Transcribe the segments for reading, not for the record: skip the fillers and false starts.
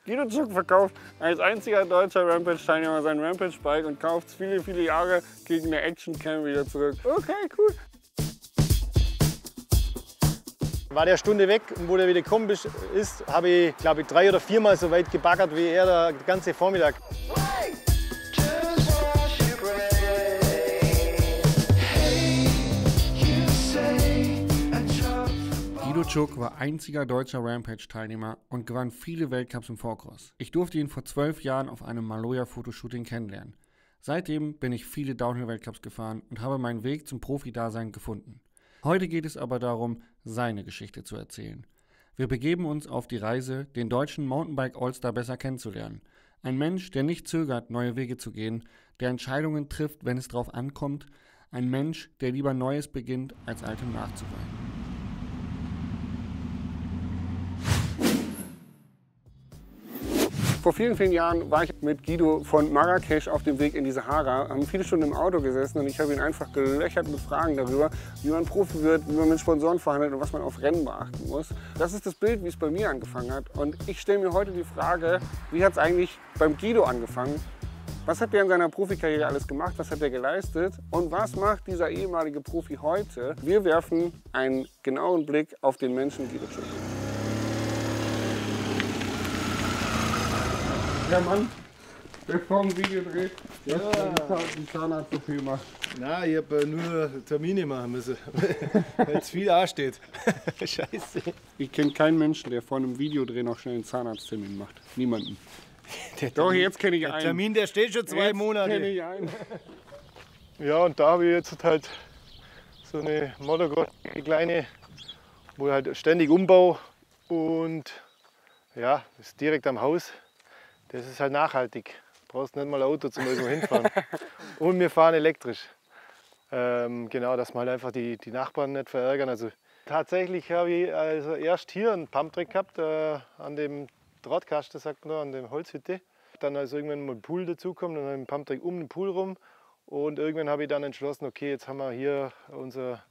Guido Tschugg verkauft als einziger deutscher Rampage-Teilnehmer sein Rampage-Bike und kauft es viele, viele Jahre gegen eine Action-Cam wieder zurück. Okay, cool. War der Stunde weg und wo der wieder gekommen ist, habe ich, glaube ich, 3 oder 4 Mal so weit gebaggert wie er den ganzen Vormittag. Guido Tschugg war einziger deutscher Rampage-Teilnehmer und gewann viele Weltcups im Vorcross. Ich durfte ihn vor 12 Jahren auf einem Maloja Fotoshooting kennenlernen. Seitdem bin ich viele Downhill-Weltcups gefahren und habe meinen Weg zum Profi-Dasein gefunden. Heute geht es aber darum, seine Geschichte zu erzählen. Wir begeben uns auf die Reise, den deutschen Mountainbike Allstar besser kennenzulernen. Ein Mensch, der nicht zögert, neue Wege zu gehen, der Entscheidungen trifft, wenn es drauf ankommt. Ein Mensch, der lieber Neues beginnt, als Altem nachzuweichen. Vor vielen, vielen Jahren war ich mit Guido von Marrakesch auf dem Weg in die Sahara, haben viele Stunden im Auto gesessen und ich habe ihn einfach gelöchert mit Fragen darüber, wie man Profi wird, wie man mit Sponsoren verhandelt und was man auf Rennen beachten muss. Das ist das Bild, wie es bei mir angefangen hat. Und ich stelle mir heute die Frage, wie hat es eigentlich beim Guido angefangen? Was hat der in seiner Profikarriere alles gemacht? Was hat er geleistet? Und was macht dieser ehemalige Profi heute? Wir werfen einen genauen Blick auf den Menschen Guido Tschugg. Der Mann, der vor dem Video dreht, der den Zahnarzt so viel macht. Nein, ich habe nur Termine machen müssen, weil es viel ansteht. Scheiße. Ich kenne keinen Menschen, der vor einem Videodreh noch schnell einen Zahnarzttermin macht. Niemanden. Doch, jetzt kenne ich einen. Der Termin, der steht schon 2 Monate. Kenne ich einen. Ja, und da habe ich jetzt halt so eine Motocross, eine kleine, wo ich halt ständig umbau. Und ja, das ist direkt am Haus. Das ist halt nachhaltig. Du brauchst nicht mal ein Auto zum irgendwo hinfahren. Und wir fahren elektrisch. Genau, dass wir halt einfach die Nachbarn nicht verärgern. Also tatsächlich habe ich also erst hier einen Pumptrack gehabt, an dem Drahtkasten, sagt man da, an der Holzhütte. Dann also irgendwann mal ein Pool dazukommt, dann habe ich einen Pumptrack um den Pool rum. Und irgendwann habe ich dann entschlossen, okay, jetzt haben wir hier unser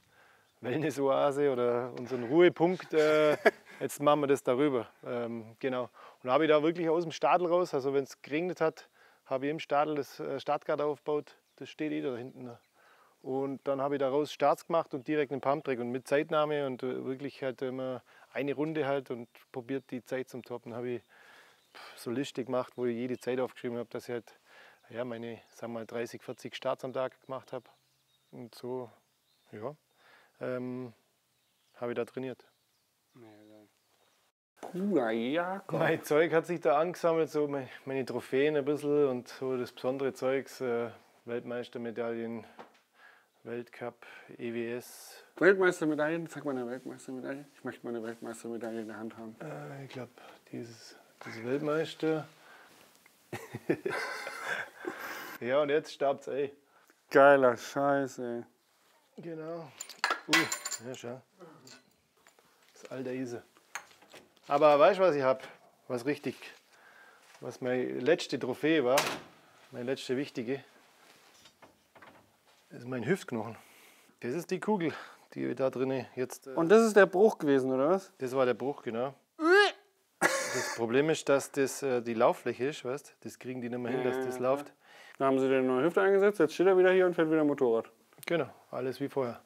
Wellness-Oase oder unseren Ruhepunkt. Jetzt machen wir das darüber. Genau. Und dann habe ich da wirklich aus dem Stadel raus, also wenn es geregnet hat, habe ich im Stadel das Startguard aufgebaut. Das steht da hinten. Und dann habe ich daraus Starts gemacht und direkt einen Pumptrack und mit Zeitnahme und wirklich halt immer eine Runde halt und probiert die Zeit zum Toppen. Habe ich so Liste gemacht, wo ich jede Zeit aufgeschrieben habe, dass ich halt ja, meine, sagen wir mal, 30, 40 Starts am Tag gemacht habe. Und so, ja, habe ich da trainiert. Puder Jakob. Mein Zeug hat sich da angesammelt, so meine Trophäen ein bisschen und so das besondere Zeugs, Weltmeistermedaillen, Weltcup, EWS. Weltmeistermedaillen? Sag mal eine Weltmeistermedaille. Ich möchte mal eine Weltmeistermedaille in der Hand haben. Ich glaube, dieses Weltmeister. Ja, und jetzt staubt's ey. Geiler Scheiß, ey. Genau. Ja, schau. Das alte Ise. Aber weißt du, was ich habe? Was meine letzte Trophäe war, meine letzte wichtige, das ist mein Hüftknochen. Das ist die Kugel, die da drin jetzt. Und das ist der Bruch gewesen, oder was? Das war der Bruch, genau. Das Problem ist, dass das die Lauffläche ist, weißt du? Das kriegen die nicht mehr hin, dass das läuft. Dann haben sie den neue Hüfte eingesetzt, jetzt steht er wieder hier und fährt wieder Motorrad. Genau, alles wie vorher.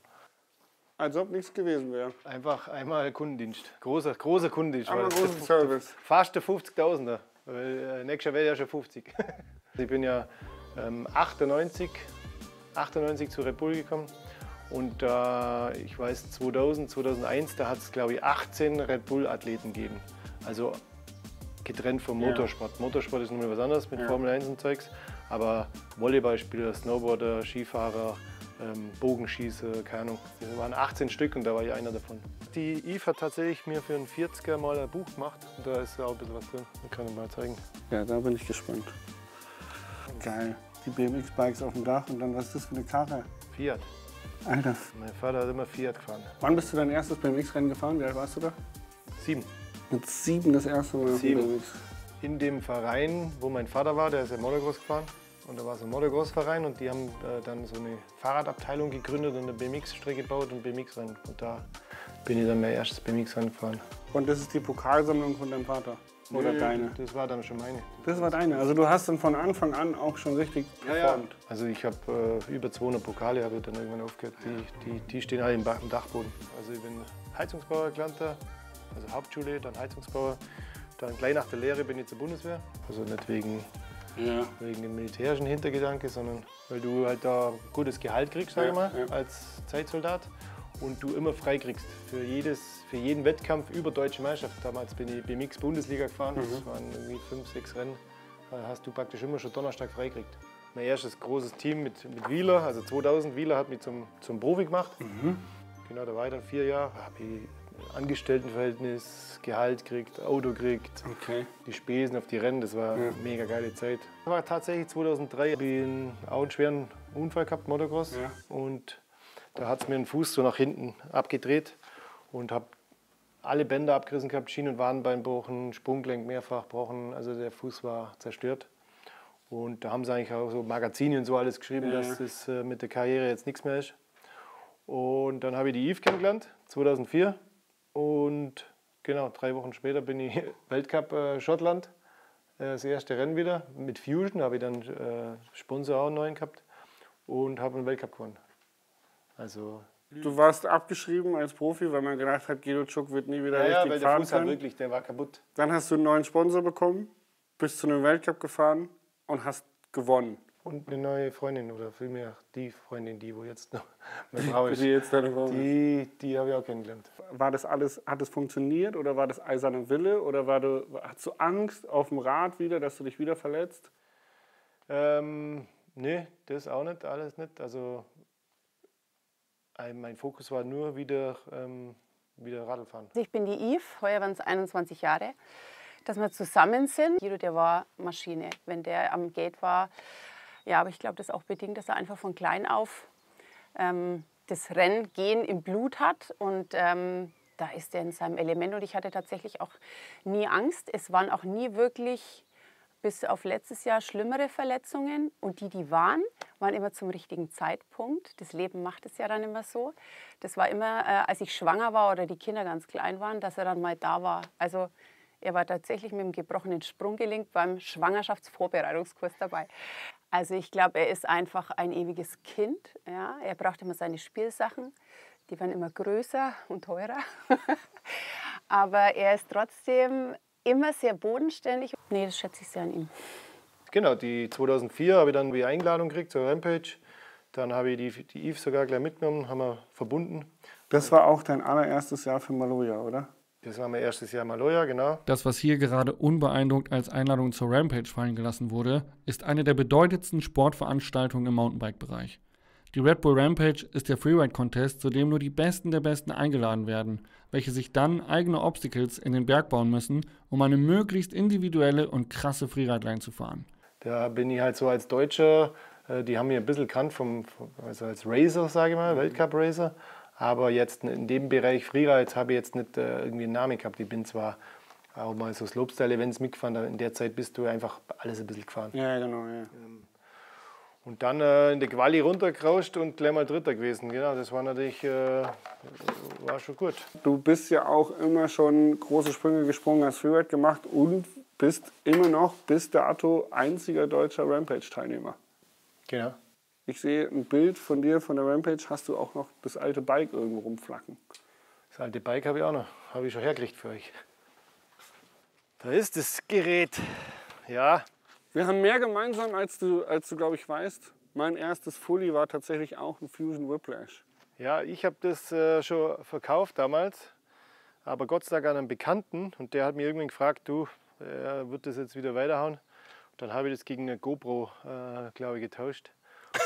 Als ob nichts gewesen wäre. Einfach einmal Kundendienst. Großer Kundendienst. Einmal großen Service. Fast der 50.000er. Weil nächstes Jahr werde ich ja schon 50. Ich bin ja 98 zu Red Bull gekommen. Und ich weiß 2001, da hat es glaube ich 18 Red Bull Athleten gegeben. Also getrennt vom Motorsport. Motorsport ist nochmal was anderes mit Formel 1 und Zeugs. Aber Volleyballspieler, Snowboarder, Skifahrer, Bogenschießer, keine Ahnung. Das waren 18 Stück und da war ich einer davon. Die Yves hat tatsächlich mir für einen 40er mal ein Buch gemacht und da ist auch ein bisschen was drin. Das kann ich mal zeigen. Ja, da bin ich gespannt. Geil. Die BMX-Bikes auf dem Dach und dann, was ist das für eine Karre? Fiat. Alter. Mein Vater hat immer Fiat gefahren. Wann bist du dein erstes BMX-Rennen gefahren? Wie alt warst du da? 7. Mit 7 das erste Mal auf dem BMX. In dem Verein, wo mein Vater war, der ist ja Motocross gefahren. Und da war so ein Motocross-Verein und die haben dann so eine Fahrradabteilung gegründet und eine BMX-Strecke gebaut und BMX-Rennen. Und da bin ich dann mein erstes BMX angefahren. Und das ist die Pokalsammlung von deinem Vater? Oder deine? Das war dann schon meine. Das war deine? Also du hast dann von Anfang an auch schon richtig performt? Ja. Also ich habe über 200 Pokale habe ich dann irgendwann aufgehört. Die stehen alle im Dachboden. Also ich bin Heizungsbauer gelernter, also Hauptschule, dann Heizungsbauer. Dann gleich nach der Lehre bin ich zur Bundeswehr. Also nicht wegen dem militärischen Hintergedanke, sondern weil du halt da gutes Gehalt kriegst, sag ich mal, als Zeitsoldat. Und du immer frei kriegst für jeden Wettkampf über deutsche Meisterschaft. Damals bin ich BMX Bundesliga gefahren, das waren irgendwie 5, 6 Rennen. Da hast du praktisch immer schon Donnerstag frei gekriegt. Mein erstes großes Team mit Wieler, also 2000, Wieler hat mich zum Profi gemacht. Genau, da war ich dann 4 Jahre, habe ich Angestelltenverhältnis, Gehalt gekriegt, Auto gekriegt, die Spesen auf die Rennen, das war eine mega geile Zeit. Das war tatsächlich 2003, habe ich auch einen schweren Unfall gehabt, Motocross. Und da hat es mir den Fuß so nach hinten abgedreht und habe alle Bänder abgerissen gehabt, Schien- und Wadenbein gebrochen, Sprunggelenk mehrfach gebrochen, also der Fuß war zerstört. Und da haben sie eigentlich auch so Magazine und so alles geschrieben, dass das mit der Karriere jetzt nichts mehr ist. Und dann habe ich die Yves kennengelernt, 2004. Und genau, 3 Wochen später bin ich Weltcup Schottland, das erste Rennen wieder mit Fusion, da habe ich dann Sponsor auch einen neuen gehabt und habe einen Weltcup gewonnen. Also, du warst abgeschrieben als Profi, weil man gedacht hat, Guido Tschugg wird nie wieder richtig fahren können. Ja, weil der Fuß halt wirklich, der war kaputt. Dann hast du einen neuen Sponsor bekommen, bist zu einem Weltcup gefahren und hast gewonnen. Und eine neue Freundin, oder vielmehr die Freundin, die wo jetzt noch meine Frau ist. Die habe ich auch kennengelernt. War das alles, hat es funktioniert oder war das eiserner Wille? Oder hast du Angst auf dem Rad wieder, dass du dich wieder verletzt? Nee, das auch nicht, alles nicht. Also mein Fokus war nur wieder Radlfahren. Ich bin die Yves, heuer waren es 21 Jahre, dass wir zusammen sind. Guido, der war Maschine, wenn der am Gate war. Ja, aber ich glaube, das ist auch bedingt, dass er einfach von klein auf das Renngehen im Blut hat. Und da ist er in seinem Element. Und ich hatte tatsächlich auch nie Angst. Es waren auch nie wirklich, bis auf letztes Jahr, schlimmere Verletzungen. Und die waren immer zum richtigen Zeitpunkt. Das Leben macht es ja dann immer so. Das war immer, als ich schwanger war oder die Kinder ganz klein waren, dass er dann mal da war. Also er war tatsächlich mit dem gebrochenen Sprunggelenk beim Schwangerschaftsvorbereitungskurs dabei. Also ich glaube, er ist einfach ein ewiges Kind. Ja? Er braucht immer seine Spielsachen. Die werden immer größer und teurer. Aber er ist trotzdem immer sehr bodenständig. Nee, das schätze ich sehr an ihm. Genau, die 2004 habe ich dann die Einladung gekriegt zur Rampage. Dann habe ich die Yves sogar gleich mitgenommen, haben wir verbunden. Das war auch dein allererstes Jahr für Maloja, oder? Das war mein erstes Jahr Maloja, genau. Das, was hier gerade unbeeindruckt als Einladung zur Rampage fallen gelassen wurde, ist eine der bedeutendsten Sportveranstaltungen im Mountainbike-Bereich. Die Red Bull Rampage ist der Freeride-Contest, zu dem nur die Besten der Besten eingeladen werden, welche sich dann eigene Obstacles in den Berg bauen müssen, um eine möglichst individuelle und krasse Freeride-Line zu fahren. Da bin ich halt so als Deutscher, die haben mich ein bisschen kannt also als Racer, sage ich mal, Weltcup-Racer. Aber jetzt in dem Bereich Freeride habe ich jetzt nicht irgendwie einen Namen gehabt. Ich bin zwar auch mal so Slopestyle-Events mitgefahren, in der Zeit bist du einfach alles ein bisschen gefahren. Ja, genau, ja. Und dann in der Quali runtergerauscht und gleich mal Dritter gewesen. Genau, das war natürlich war schon gut. Du bist ja auch immer schon große Sprünge gesprungen, hast Freeride gemacht und bist immer noch bis dato einziger deutscher Rampage-Teilnehmer. Genau. Ich sehe ein Bild von dir von der Rampage. Hast du auch noch das alte Bike irgendwo rumflacken? Das alte Bike habe ich auch noch. Habe ich schon hergekriegt für euch. Da ist das Gerät. Ja. Wir haben mehr gemeinsam, als du glaube ich, weißt. Mein erstes Fully war tatsächlich auch ein Fusion Whiplash. Ja, ich habe das schon verkauft damals. Aber Gott sei Dank an einen Bekannten. Und der hat mir irgendwann gefragt, du, wird das jetzt wieder weiterhauen? Und dann habe ich das gegen eine GoPro, glaube ich, getauscht.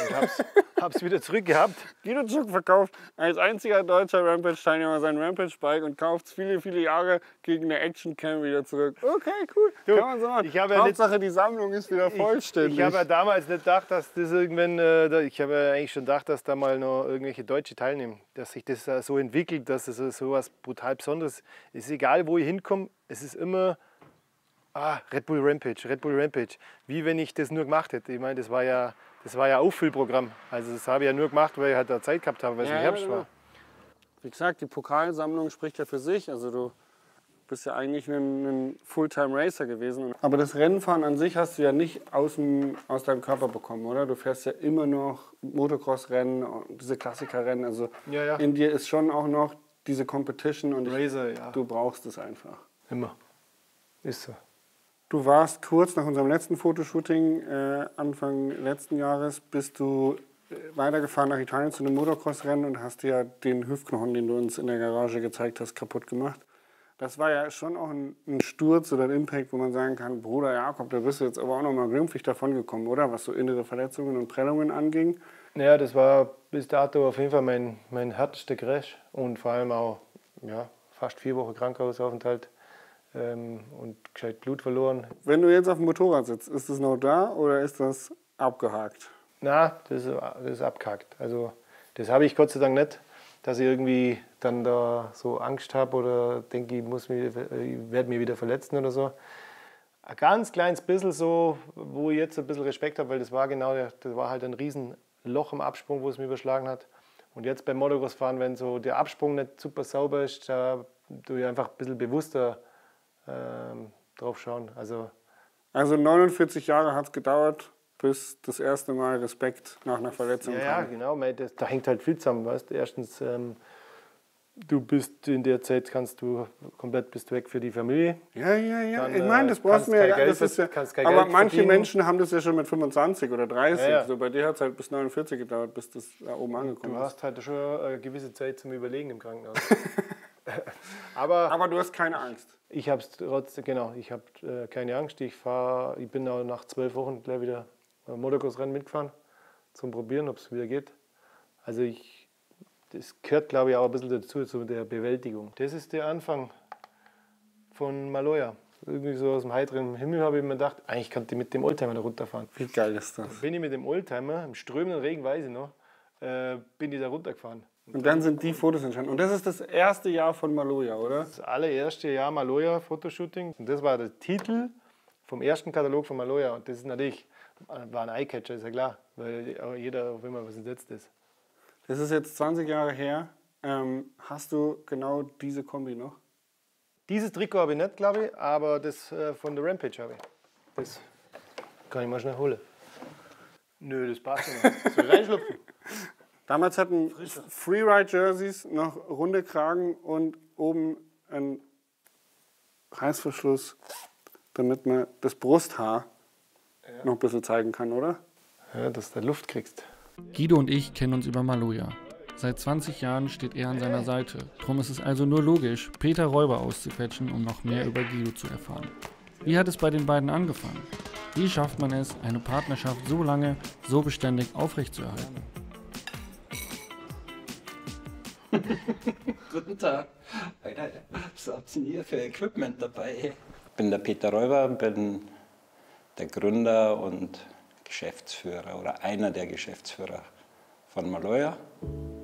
Und hab's wieder zurückgehabt. Guido Tschugg verkauft als einziger deutscher Rampage-Teilnehmer sein Rampage-Bike und kauft es viele, viele Jahre gegen eine Action-Cam wieder zurück. Okay, cool. Du, kann man so machen. Hauptsache, die Sammlung ist wieder vollständig. Ich habe ja damals nicht gedacht, dass das irgendwann, ich habe ja eigentlich schon gedacht, dass da mal noch irgendwelche Deutsche teilnehmen. Dass sich das so entwickelt, dass es so was brutal Besonderes ist. Es ist egal, wo ich hinkomme, es ist immer Red Bull Rampage, Red Bull Rampage. Wie wenn ich das nur gemacht hätte. Ich meine, das war ja Auffüllprogramm. Also das habe ich ja nur gemacht, weil ich halt da Zeit gehabt habe, weil es im Herbst war. Wie gesagt, die Pokalsammlung spricht ja für sich. Also du bist ja eigentlich ein Fulltime-Racer gewesen. Aber das Rennfahren an sich hast du ja nicht aus deinem Körper bekommen, oder? Du fährst ja immer noch Motocross-Rennen, diese Klassiker-Rennen. Also Ja. in dir ist schon auch noch diese Competition und Racer, ja. du brauchst es einfach. Immer. Ist so. Du warst kurz nach unserem letzten Fotoshooting, Anfang letzten Jahres, bist du weitergefahren nach Italien zu einem Motocross-Rennen und hast dir ja den Hüftknochen, den du uns in der Garage gezeigt hast, kaputt gemacht. Das war ja schon auch ein Sturz oder ein Impact, wo man sagen kann, Bruder Jakob, da bist du jetzt aber auch noch mal glimpflich davon gekommen, oder? Was so innere Verletzungen und Prellungen anging. Ja, das war bis dato auf jeden Fall mein härtester Crash und vor allem auch fast 4 Wochen Krankenhausaufenthalt und gescheit Blut verloren. Wenn du jetzt auf dem Motorrad sitzt, ist das noch da oder ist das abgehakt? Na, das ist abgehakt. Also das habe ich Gott sei Dank nicht, dass ich irgendwie dann da so Angst habe oder denke, ich werde mich wieder verletzen oder so. Ein ganz kleines bisschen so, wo ich jetzt ein bisschen Respekt habe, weil das war halt ein Riesenloch im Absprung, wo es mich überschlagen hat. Und jetzt beim Motocross-Fahren, wenn so der Absprung nicht super sauber ist, da tue ich einfach ein bisschen bewusster drauf schauen. Also 49 Jahre hat es gedauert, bis das erste Mal Respekt nach einer Verletzung kam. Ja, genau. Da hängt halt viel zusammen. Weißt? Erstens, du bist in der Zeit, bist du komplett weg für die Familie. Ja. Dann, Ich meine, das brauchst du mir ja. Aber manche verdienen. Menschen haben das ja schon mit 25 oder 30. Ja. So bei dir hat es halt bis 49 gedauert, bis das da oben angekommen ist. Du hast halt schon eine gewisse Zeit zum Überlegen im Krankenhaus. Aber du hast keine Angst. ich habe trotzdem, genau, ich habe keine Angst. Ich bin auch nach 12 Wochen gleich wieder Motocross-Rennen mitgefahren, zum Probieren, ob es wieder geht. Also das gehört, glaube ich, auch ein bisschen dazu, zu der Bewältigung. Das ist der Anfang von Maloja. Irgendwie so aus dem heiteren Himmel habe ich mir gedacht, eigentlich könnte ich mit dem Oldtimer da runterfahren. Wie geil ist das? Bin ich mit dem Oldtimer, im strömenden Regen, weiß ich noch, bin ich da runtergefahren. Und dann sind die Fotos entstanden. Und das ist das erste Jahr von Maloja, oder? Das allererste Jahr Maloja Fotoshooting. Und das war der Titel vom ersten Katalog von Maloja. Und das ist natürlich, war ein Eyecatcher, ist ja klar. Weil jeder auf immer was entsetzt ist. Das ist jetzt 20 Jahre her. Hast du genau diese Kombi noch? Dieses Trikot habe ich nicht, glaube ich, aber das von der Rampage habe ich. Das kann ich mal schnell holen. Nö, das passt nicht. Soll ich reinschlupfen? Damals hatten Freeride-Jerseys noch runde Kragen und oben ein Reißverschluss, damit man das Brusthaar noch ein bisschen zeigen kann, oder? Ja, dass du Luft kriegst. Guido und ich kennen uns über Maloja. Seit 20 Jahren steht er an seiner Seite. Drum ist es also nur logisch, Peter Räuber auszuquetschen, um noch mehr über Guido zu erfahren. Wie hat es bei den beiden angefangen? Wie schafft man es, eine Partnerschaft so lange, so beständig aufrechtzuerhalten? Guten Tag. Was habt ihr für Equipment dabei? Ich bin der Peter Räuber, bin der Gründer und Geschäftsführer oder einer der Geschäftsführer von Maloja.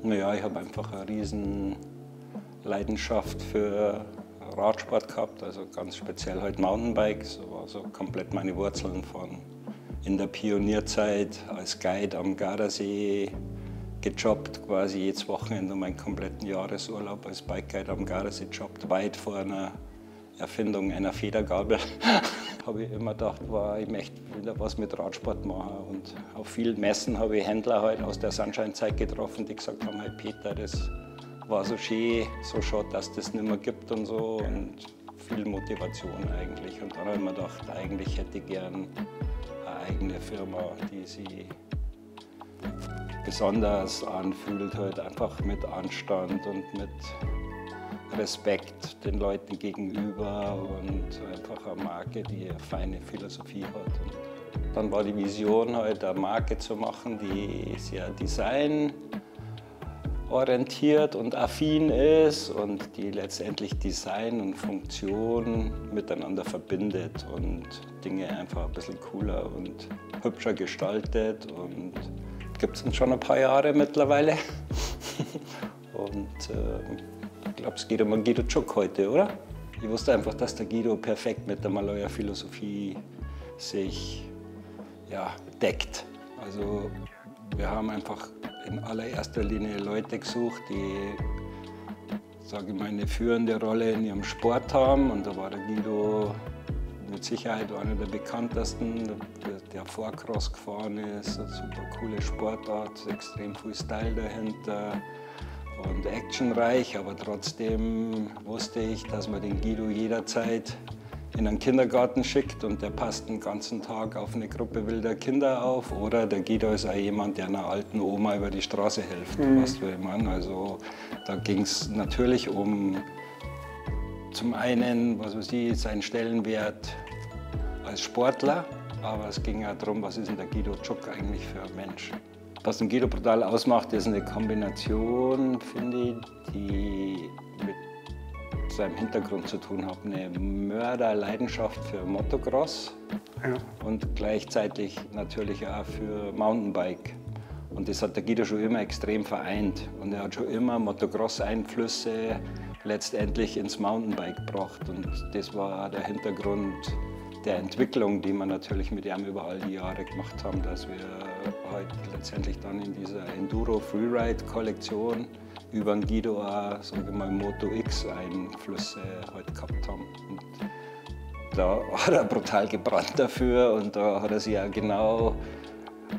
Naja, ich habe einfach eine riesen Leidenschaft für Radsport gehabt, also ganz speziell halt Mountainbikes. So war so komplett meine Wurzeln von in der Pionierzeit als Guide am Gardasee gejobbt, quasi jedes Wochenende meinen kompletten Jahresurlaub als Bike-Guide am Gardasee jobbt, weit vor einer Erfindung einer Federgabel. Habe ich immer gedacht, ich möchte wieder was mit Radsport machen. Und auf vielen Messen habe ich Händler halt aus der Sunshine-Zeit getroffen, die gesagt haben, hey Peter, das war so schön, so schade, dass das nicht mehr gibt und so. Und viel Motivation eigentlich. Und dann habe ich mir gedacht, eigentlich hätte ich gern eine eigene Firma, die sich besonders anfühlt, halt einfach mit Anstand und mit Respekt den Leuten gegenüber und einfach eine Marke, die eine feine Philosophie hat. Und dann war die Vision, halt eine Marke zu machen, die sehr designorientiert und affin ist und die letztendlich Design und Funktion miteinander verbindet und Dinge einfach ein bisschen cooler und hübscher gestaltet. Und gibt es schon ein paar Jahre mittlerweile. Und ich glaube, es geht um Guido Tschugg heute, oder? Ich wusste einfach, dass der Guido perfekt mit der Maloja Philosophie sich deckt. Also wir haben einfach in allererster Linie Leute gesucht, die sage ich mal, eine führende Rolle in ihrem Sport haben. Und da war der Guido mit Sicherheit einer der bekanntesten, der Vorcross gefahren ist, eine super coole Sportart, extrem viel Style dahinter und actionreich, aber trotzdem wusste ich, dass man den Guido jederzeit in einen Kindergarten schickt und der passt den ganzen Tag auf eine Gruppe wilder Kinder auf, oder der Guido ist auch jemand, der einer alten Oma über die Straße hilft, weißt du, was ich meine? Also da ging es natürlich um zum einen, was weiß ich, seinen Stellenwert als Sportler, aber es ging ja darum, was ist denn der Guido Tschugg eigentlich für ein Mensch. Was den Guido brutal ausmacht, ist eine Kombination, finde ich, die mit seinem Hintergrund zu tun hat. Eine Mörderleidenschaft für Motocross und gleichzeitig natürlich auch für Mountainbike. Und das hat der Guido schon immer extrem vereint. Und er hat schon immer Motocross-Einflüsse letztendlich ins Mountainbike gebracht. Und das war der Hintergrund der Entwicklung, die wir natürlich mit ihm über all die Jahre gemacht haben, dass wir heute letztendlich dann in dieser Enduro-Freeride-Kollektion über den Guido auch, sage ich mal, Moto X-Einflüsse heute gehabt haben. Und da hat er brutal gebrannt dafür und da hat er sich auch genau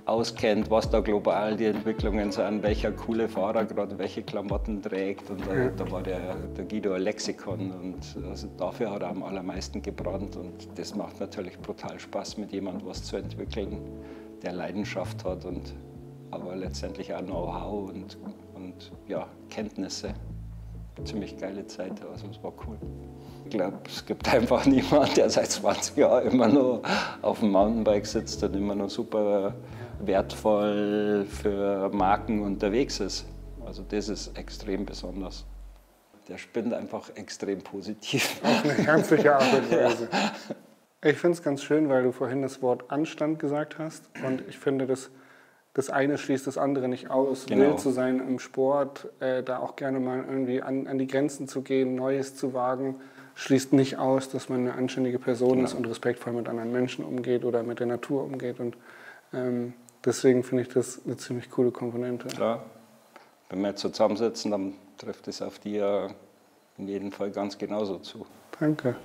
auskennt, was da global die Entwicklungen sind, welcher coole Fahrer gerade welche Klamotten trägt. Und da war der Guido ein Lexikon und also dafür hat er am allermeisten gebrannt. Und das macht natürlich brutal Spaß, mit jemandem was zu entwickeln, der Leidenschaft hat und aber letztendlich auch Know-how und ja, Kenntnisse. Ziemlich geile Zeit, also es war cool. Ich glaube, es gibt einfach niemanden, der seit 20 Jahren immer noch auf dem Mountainbike sitzt und immer noch super wertvoll für Marken unterwegs ist. Also das ist extrem besonders. Der spinnt einfach extrem positiv. Auf eine herzliche Art und Weise. Ich finde es ganz schön, weil du vorhin das Wort Anstand gesagt hast. Und ich finde, das eine schließt das andere nicht aus. Genau. Wild zu sein im Sport, da auch gerne mal irgendwie an die Grenzen zu gehen, Neues zu wagen, schließt nicht aus, dass man eine anständige Person ist und respektvoll mit anderen Menschen umgeht oder mit der Natur umgeht. Und deswegen finde ich das eine ziemlich coole Komponente. Klar. Wenn wir jetzt so zusammensitzen, dann trifft es auf die ja in jedem Fall ganz genauso zu. Danke.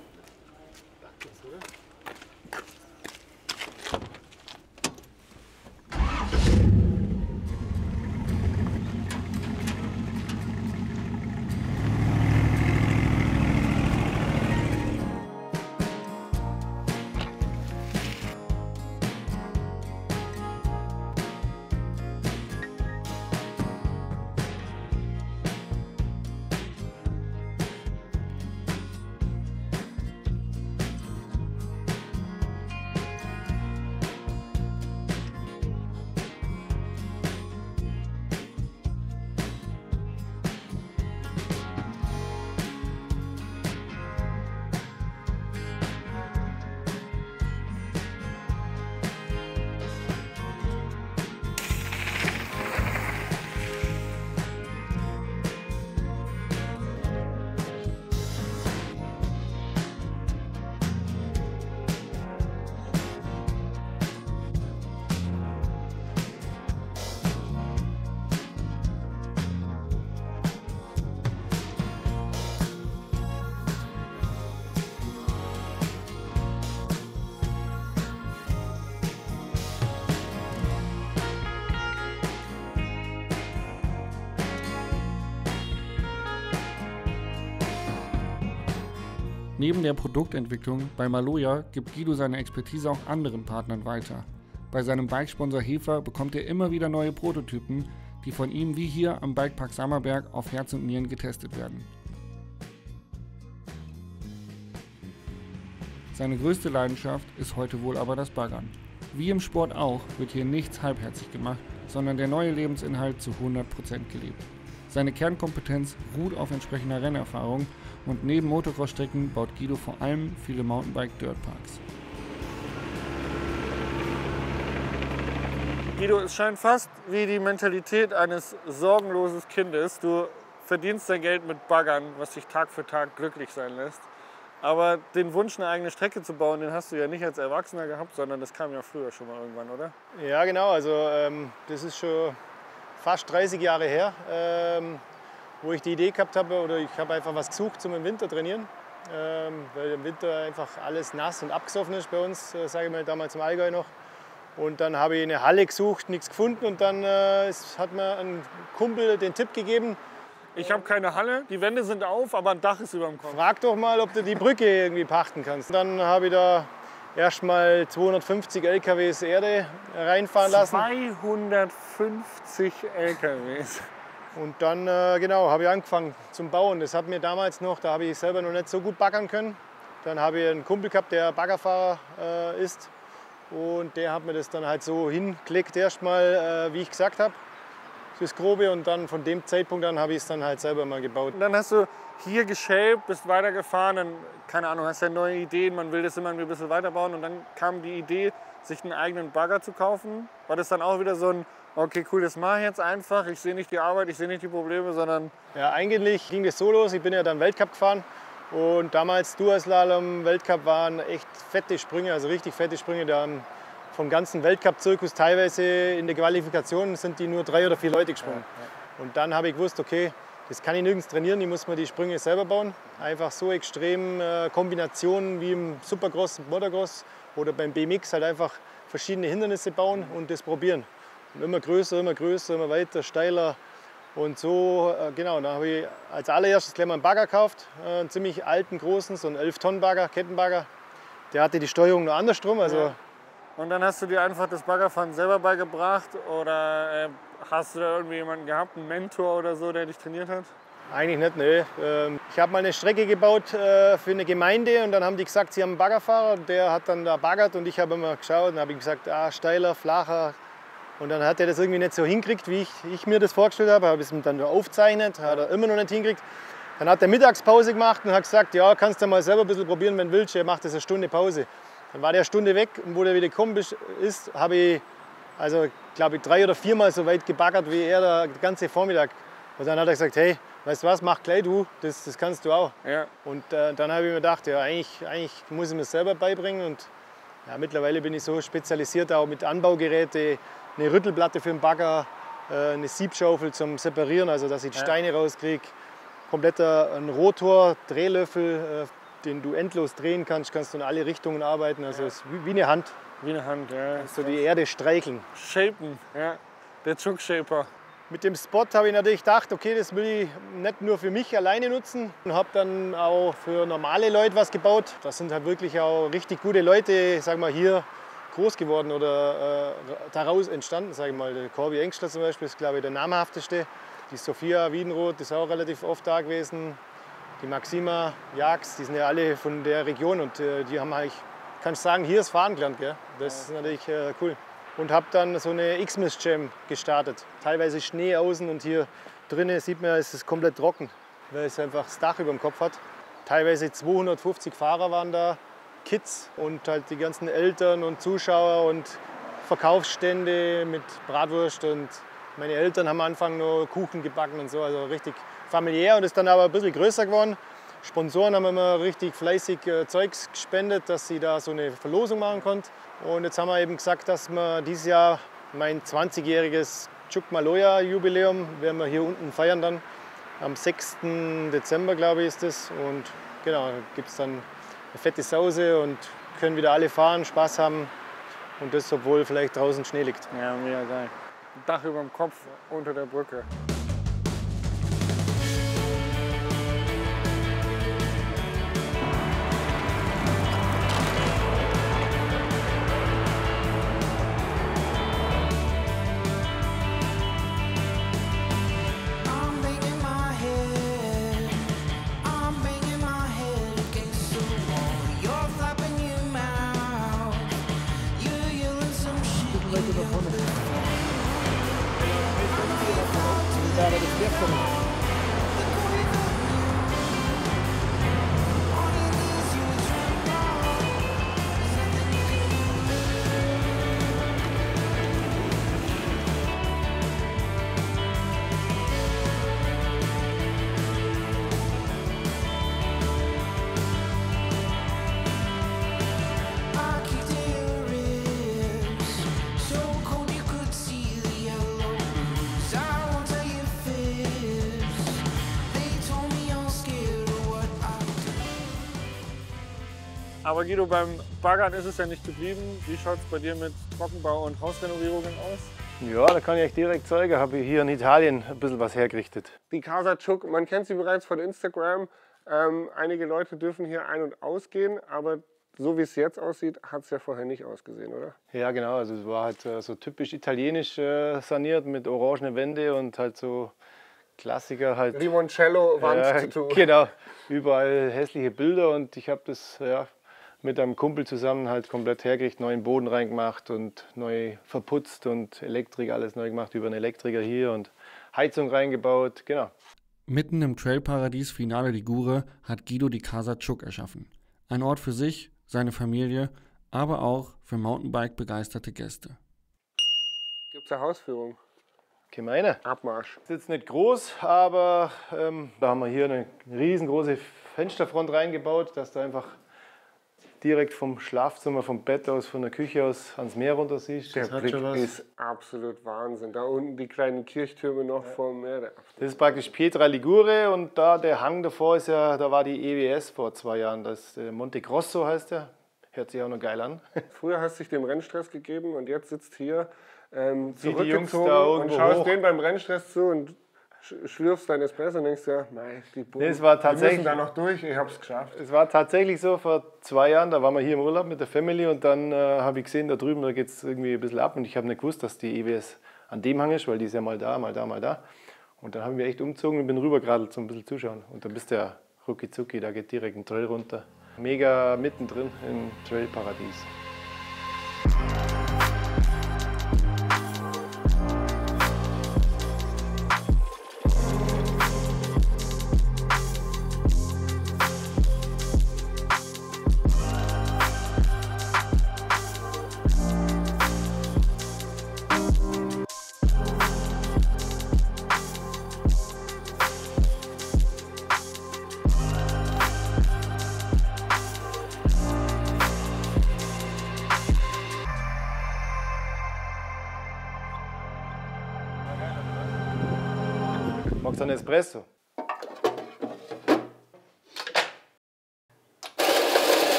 Neben der Produktentwicklung bei Maloja gibt Guido seine Expertise auch anderen Partnern weiter. Bei seinem Bikesponsor Hefer bekommt er immer wieder neue Prototypen, die von ihm wie hier am Bikepark Sammerberg auf Herz und Nieren getestet werden. Seine größte Leidenschaft ist heute wohl aber das Baggern. Wie im Sport auch wird hier nichts halbherzig gemacht, sondern der neue Lebensinhalt zu 100% gelebt. Seine Kernkompetenz ruht auf entsprechender Rennerfahrung und neben Motocross-Strecken baut Guido vor allem viele Mountainbike-Dirtparks. Guido, es scheint fast wie die Mentalität eines sorgenlosen Kindes. Du verdienst dein Geld mit Baggern, was dich Tag für Tag glücklich sein lässt. Aber den Wunsch, eine eigene Strecke zu bauen, den hast du ja nicht als Erwachsener gehabt, sondern das kam ja früher schon mal irgendwann, oder? Ja, genau. Also das ist schon fast 30 Jahre her. wo ich die Idee gehabt habe, oder ich habe einfach was gesucht zum im Winter trainieren, weil im Winter einfach alles nass und abgesoffen ist bei uns, sage ich mal, damals im Allgäu noch. Und dann habe ich eine Halle gesucht, nichts gefunden und dann hat mir ein Kumpel den Tipp gegeben. Ich habe keine Halle, die Wände sind auf, aber ein Dach ist über dem Kopf. Frag doch mal, ob du die Brücke irgendwie pachten kannst. Dann habe ich da erstmal 250 LKWs Erde reinfahren lassen. 250 LKWs. Und dann genau, habe ich angefangen zum Bauen. Das hat mir damals noch, da habe ich selber noch nicht so gut baggern können. Dann habe ich einen Kumpel gehabt, der Baggerfahrer ist. Und der hat mir das dann halt so hingelegt erstmal, wie ich gesagt habe, das Grobe. Und dann von dem Zeitpunkt an habe ich es dann halt selber mal gebaut. Und dann hast du hier geshaped, bist weitergefahren, dann, keine Ahnung, hast ja neue Ideen, man will das immer ein bisschen weiterbauen. Und dann kam die Idee, sich einen eigenen Bagger zu kaufen. War das dann auch wieder so ein, okay, cool, das mache ich jetzt einfach, ich sehe nicht die Arbeit, ich sehe nicht die Probleme, sondern... Ja, eigentlich ging das so los, ich bin ja dann Weltcup gefahren. Und damals Duaslalom, Weltcup waren echt fette Sprünge, also richtig fette Sprünge. Da vom ganzen Weltcup-Zirkus teilweise in der Qualifikation sind die nur 3 oder 4 Leute gesprungen. Und dann habe ich gewusst, okay, das kann ich nirgends trainieren, ich muss mir die Sprünge selber bauen. Einfach so extrem Kombinationen wie im Supercross und Motocross oder beim BMX halt einfach verschiedene Hindernisse bauen und das probieren. Und immer größer, immer weiter, steiler. Und so, genau, da habe ich als allererstes gleich mal einen Bagger gekauft, einen ziemlich alten, großen, so einen 11-Tonnen-Bagger, Kettenbagger. Der hatte die Steuerung nur andersrum. Also ja. Und dann hast du dir einfach das Baggerfahren selber beigebracht oder hast du da irgendwie jemanden gehabt, einen Mentor oder so, der dich trainiert hat? Eigentlich nicht, ne. Ich habe mal eine Strecke gebaut für eine Gemeinde und dann haben die gesagt, sie haben einen Baggerfahrer. Der hat dann da baggert und ich habe immer geschaut und habe gesagt, steiler, flacher. Und dann hat er das irgendwie nicht so hingekriegt, wie ich mir das vorgestellt habe. Habe es ihm dann aufgezeichnet, hat er immer noch nicht hingekriegt. Dann hat er Mittagspause gemacht und hat gesagt, ja, kannst du mal selber ein bisschen probieren, wenn du willst. Er macht das eine Stunde Pause. Dann war der eine Stunde weg und wo der wieder gekommen ist, habe ich, also glaube ich, 3 oder 4 Mal so weit gebaggert wie er den ganzen Vormittag. Und dann hat er gesagt, hey, weißt du was, mach gleich du, das kannst du auch. Ja. Und dann habe ich mir gedacht, ja, eigentlich muss ich mir selber beibringen. Und ja, mittlerweile bin ich so spezialisiert auch mit Anbaugeräten, eine Rüttelplatte für den Bagger, eine Siebschaufel zum Separieren, also dass ich die Steine rauskriege, kompletter ein Rotor, Drehlöffel, den du endlos drehen kannst du in alle Richtungen arbeiten, also es ist wie eine Hand. Wie eine Hand, ja. So die Erde streicheln. Shapen, ja. Der Tschugg-Shaper. Mit dem Spot habe ich natürlich gedacht, okay, das will ich nicht nur für mich alleine nutzen. Und habe dann auch für normale Leute was gebaut. Das sind halt wirklich auch richtig gute Leute, sag mal, hier groß geworden oder daraus entstanden, sage ich mal. Der Corby Engstler zum Beispiel ist, glaube ich, der namhafteste. Die Sophia Wiedenroth ist auch relativ oft da gewesen. Die Maxima Jags, die sind ja alle von der Region und die haben eigentlich, kann ich sagen, hier ist Fahren gelernt. Gell? Das ist natürlich cool. Und habe dann so eine X-Miss-Jam gestartet. Teilweise Schnee außen und hier drinnen sieht man, es ist komplett trocken, weil es einfach das Dach über dem Kopf hat. Teilweise 250 Fahrer waren da, Kids und halt die ganzen Eltern und Zuschauer und Verkaufsstände mit Bratwurst. Und meine Eltern haben am Anfang nur Kuchen gebacken und so, also richtig familiär und ist dann aber ein bisschen größer geworden. Sponsoren haben immer richtig fleißig Zeugs gespendet, dass sie da so eine Verlosung machen konnten. Und jetzt haben wir eben gesagt, dass wir dieses Jahr mein 20-jähriges Tschugg Jubiläum werden wir hier unten feiern dann. Am 6. Dezember, glaube ich, ist das. Und genau, da gibt es dann eine fette Sause und können wieder alle fahren, Spaß haben. Und das, obwohl vielleicht draußen Schnee liegt. Ja, mega geil. Dach über dem Kopf unter der Brücke. Aber Guido, beim Baggern ist es ja nicht geblieben. Wie schaut es bei dir mit Trockenbau und Hausrenovierungen aus? Ja, da kann ich euch direkt zeigen. Habe ich hier in Italien ein bisschen was hergerichtet. Die Casa Tschugg, man kennt sie bereits von Instagram. Einige Leute dürfen hier ein- und ausgehen, aber so wie es jetzt aussieht, hat es ja vorher nicht ausgesehen, oder? Ja, genau. Also es war halt so typisch italienisch saniert mit orangene Wände und halt so Klassiker halt. Limoncello, Wandtattoo. Genau, überall hässliche Bilder und ich habe das mit einem Kumpel zusammen halt komplett hergerichtet, neuen Boden reingemacht und neu verputzt und Elektrik alles neu gemacht über einen Elektriker hier und Heizung reingebaut, genau. Mitten im Trailparadies Finale Ligure hat Guido die Casa Tschugg erschaffen. Ein Ort für sich, seine Familie, aber auch für Mountainbike-begeisterte Gäste. Gibt es eine Hausführung? Gemeine. Abmarsch. Ist jetzt nicht groß, aber da haben wir hier eine riesengroße Fensterfront reingebaut, dass du einfach direkt vom Schlafzimmer, vom Bett aus, von der Küche aus ans Meer runter siehst. Der Blick ist absolut Wahnsinn. Da unten die kleinen Kirchtürme noch vom Meer. Das ist praktisch Pietra Ligure und da der Hang davor ist ja, da war die EWS vor 2 Jahren. Das Monte Grosso heißt der. Hört sich auch noch geil an. Früher hast du dich dem Rennstress gegeben und jetzt sitzt hier Wie die Jungs zurückgezogen da und irgendwo schaust hoch. denen beim Rennstress zu und schlürfst dein Espresso und denkst ja, nein, die Bullen, Das war die tatsächlich- müssen da noch durch, ich hab's geschafft. Es war tatsächlich so, vor 2 Jahren, da waren wir hier im Urlaub mit der Family und dann habe ich gesehen, da drüben, da geht es irgendwie ein bisschen ab und ich habe nicht gewusst, dass die EWS an dem Hang ist, weil die ist ja mal da, mal da, mal da. Und dann haben wir echt umgezogen und bin rübergeradelt zum ein bisschen zuschauen. Und dann bist du ja rucki zucki, da geht direkt ein Trail runter. Mega mittendrin im Trailparadies. Magst du einen Espresso?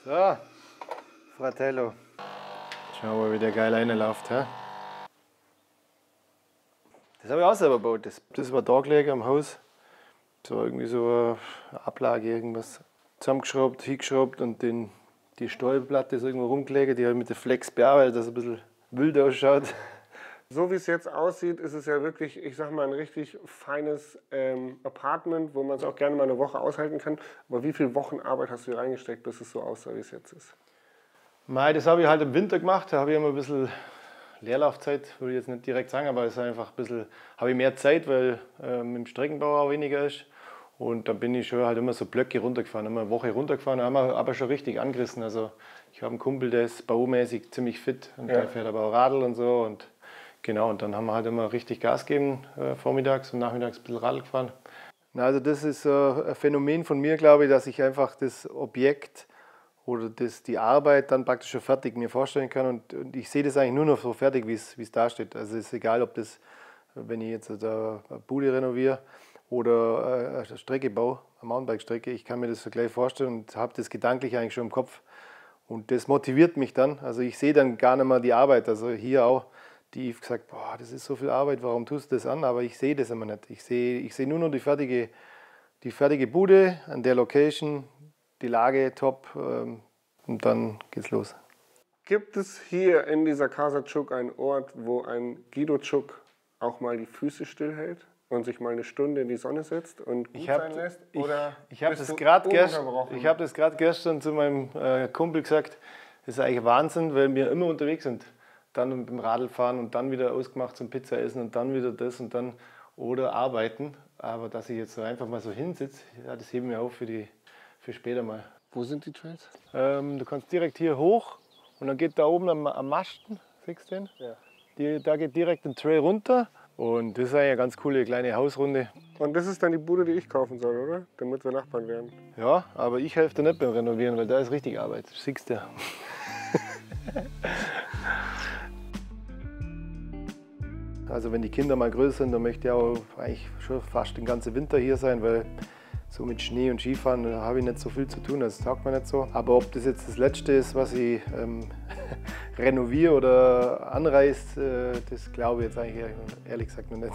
So, Fratello. Schauen wir mal, wie der geil reinläuft. Das habe ich auch selber gebaut. Das war Tagleger am Haus. Das war irgendwie so eine Ablage, irgendwas zusammengeschraubt, hingeschraubt und die Steuerplatte ist irgendwo rumgelegt. Die habe ich mit der Flex bearbeitet, dass es ein bisschen wild ausschaut. So wie es jetzt aussieht, ist es ja wirklich, ich sag mal, ein richtig feines Apartment, wo man es auch gerne mal eine Woche aushalten kann. Aber wie viele Wochen Arbeit hast du hier reingesteckt, bis es so aussah, wie es jetzt ist? Mei, das habe ich halt im Winter gemacht. Da habe ich immer ein bisschen Leerlaufzeit, würde ich jetzt nicht direkt sagen, aber es ist einfach ein bisschen, habe ich mehr Zeit, weil im Streckenbau auch weniger ist. Und dann bin ich schon halt immer so Blöcke runtergefahren, immer eine Woche runtergefahren, haben wir aber schon richtig angerissen. Also ich habe einen Kumpel, der ist baumäßig ziemlich fit und der fährt aber auch Radl und so. Und genau, und dann haben wir halt immer richtig Gas gegeben, vormittags und nachmittags ein bisschen Radl gefahren. Na, also das ist ein Phänomen von mir, glaube ich, dass ich einfach das Objekt oder die Arbeit dann praktisch schon fertig mir vorstellen kann. Und ich sehe das eigentlich nur noch so fertig, wie es da steht. Also es ist egal, ob das, wenn ich jetzt eine Bude renoviere, oder eine Strecke baue, eine Mountainbike-Strecke. Ich kann mir das so gleich vorstellen und habe das gedanklich eigentlich schon im Kopf. Und das motiviert mich dann. Also ich sehe dann gar nicht mehr die Arbeit. Also hier auch, die gesagt, boah, das ist so viel Arbeit, warum tust du das an? Aber ich sehe das immer nicht. Ich sehe nur noch die fertige Bude an der Location, die Lage top und dann geht's los. Gibt es hier in dieser Casa Tschugg einen Ort, wo ein Guido Tschugg auch mal die Füße stillhält? Und sich mal eine Stunde in die Sonne setzt und gut sein lässt? Oder ich habe das gerade gestern zu meinem Kumpel gesagt, das ist eigentlich Wahnsinn, weil wir immer unterwegs sind. Dann mit dem Radl fahren und dann wieder ausgemacht zum Pizza essen und dann wieder das und dann oder arbeiten. Aber dass ich jetzt so einfach mal so hinsitze, ja, das heben wir auf für später mal. Wo sind die Trails? Du kannst direkt hier hoch und dann geht da oben am Masten, siehst du den? Ja. Da geht direkt ein Trail runter. Und das ist eine ganz coole kleine Hausrunde. Und das ist dann die Bude, die ich kaufen soll, oder? Damit wir Nachbarn werden. Ja, aber ich helfe dir nicht beim Renovieren, weil da ist richtig Arbeit. Das siehst du. Also wenn die Kinder mal größer sind, dann möchte ich auch eigentlich schon fast den ganzen Winter hier sein, weil so mit Schnee und Skifahren habe ich nicht so viel zu tun, das taugt mir nicht so. Aber ob das jetzt das Letzte ist, was ich renoviere oder anreiße, das glaube ich jetzt eigentlich ehrlich gesagt noch nicht.